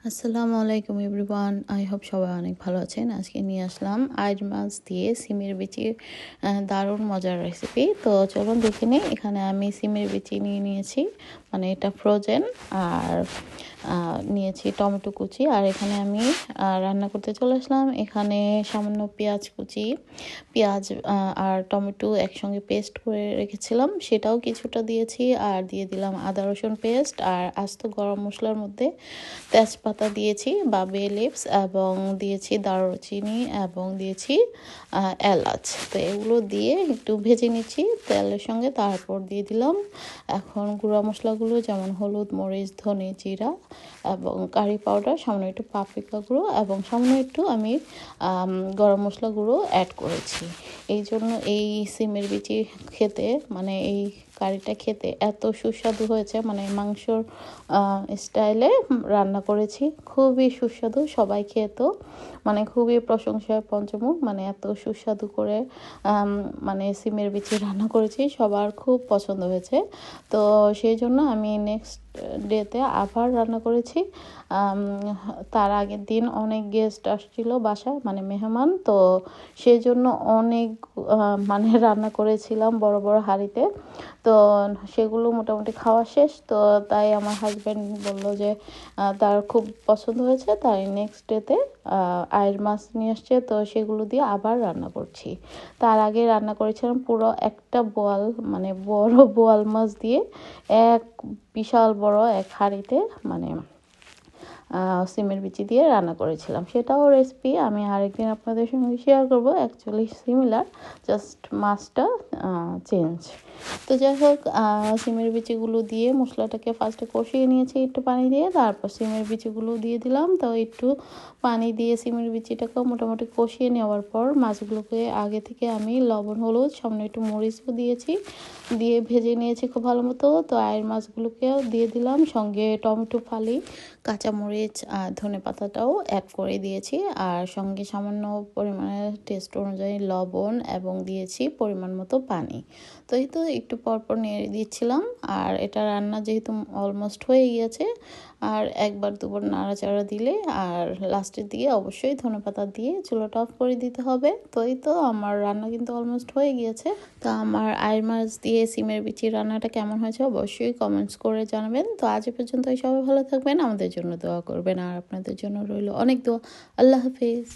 আসসালামু আলাইকুম everyone, I hope সবাই অনেক ভালো আছেন। আজকে নিয়ে আসলাম আইড় মাছ দিয়ে সিমের বিচির দারুণ মজার রেসিপি। তো চলুন দেখে নিই। এখানে আমি সিমের বিচি নিয়ে নিয়েছি, মানে এটা ফ্রোজেন। আর নিয়েছি টমেটো কুচি। আর এখানে আমি রান্না করতে চলে আসলাম। এখানে সামান্য পেঁয়াজ কুচি, পেঁয়াজ আর টমেটো একসঙ্গে পেস্ট করে রেখেছিলাম, সেটাও কিছুটা দিয়েছি। আর দিয়ে দিলাম আদা রসুন পেস্ট, আর আস্ত গরম মশলার মধ্যে তেজপাতা দিয়েছি বা বে লিভস, এবং দিয়েছি দারুচিনি, এবং দিয়েছি এলাচ। তো এগুলো দিয়ে একটু ভেজে নিচ্ছি তেলের সঙ্গে। তারপর দিয়ে দিলাম এখন গুঁড়া মশলাগুলো, যেমন হলুদ, মরিচ, ধনে, জিরা এবং কারি পাউডার, সামান্য একটু পাপরিকা গুঁড়ো এবং সামান্য একটু আমি গরম মশলা গুঁড়ো অ্যাড করেছি। এই জন্য এই সিমের বিচি খেতে, মানে এই কারিটা খেতে এত সুস্বাদু হয়েছে, মানে মাংসর স্টাইলে রান্না করেছি, খুবই সুস্বাদু। সবাই খেতো, মানে খুবই প্রশংসায় পঞ্চমুখ, মানে এত সুস্বাদু করে মানে সিমের বিচি রান্না করেছি, সবার খুব পছন্দ হয়েছে। তো সেই জন্য আমি নেক্সট ডেতে আবার রান্না করেছি। তার আগের দিন অনেক গেস্ট আসছিল বাসায়, মানে মেহমান। তো সেই জন্য অনেক মানে রান্না করেছিলাম বড় বড় হাঁড়িতে। তো সেগুলো মোটামুটি খাওয়া শেষ। তো তাই আমার হাজব্যান্ড বললো যে তার খুব পছন্দ হয়েছে, তাই নেক্সট ডেতে আইড় মাছ নিয়ে আসছে, তো সেগুলো দিয়ে আবার রান্না করছি। তার আগে রান্না করেছিলাম পুরো একটা বোয়াল, মানে বড় বোয়াল মাছ দিয়ে এক বিশাল বড় এক হাঁড়িতে, মানে সিমের বিচি দিয়ে রান্না করেছিলাম। সেটাও রেসিপি আমি আরেকদিন আপনাদের সঙ্গে শেয়ার করবো। অ্যাকচুয়ালি সিমিলার, জাস্ট মাছটা চেঞ্জ। তো যাই হোক, সিমের বিচিগুলো দিয়ে মশলাটাকে ফার্স্টে কষিয়ে নিয়েছি একটু পানি দিয়ে, তারপর সিমের বিচিগুলো দিয়ে দিলাম। তো একটু পানি দিয়ে সিমের বিচিটাকেও মোটামুটি কষিয়ে নেওয়ার পর মাছগুলোকে আগে থেকে আমি লবণ, হলুদ, সামান্য একটু মরিচও দিয়েছি, দিয়ে ভেজে নিয়েছি খুব ভালো মতো। তো আয়ের মাছগুলোকেও দিয়ে দিলাম, সঙ্গে টমেটো ফালি, কাঁচামরিচ আর ধনে পাতাটাও অ্যাড করে দিয়েছি, আর সঙ্গে সামান্য পরিমাণে টেস্ট অনুযায়ী লবণ, এবং দিয়েছি পরিমাণ মতো পানি। তো এই তো একটু পরপর নেড়ে দিচ্ছিলাম। আর এটা রান্না যেহেতু অলমোস্ট হয়ে গিয়েছে, আর একবার দুবার নাড়াচাড়া দিলে আর লাস্টের দিকে অবশ্যই ধনেপাতা দিয়ে চুলাটা অফ করে দিতে হবে। তো এই তো আমার রান্না কিন্তু অলমোস্ট হয়ে গিয়েছে। তো আমার আইড় মাছ দিয়ে সিমের বিচি রান্নাটা কেমন হয়েছে অবশ্যই কমেন্টস করে জানাবেন। তো আজ পর্যন্ত সবাই ভালো থাকবেন, আমাদের জন্য দোয়া করবেন, আর আপনাদের জন্য রইল অনেক দোয়া। আল্লাহ হাফিজ।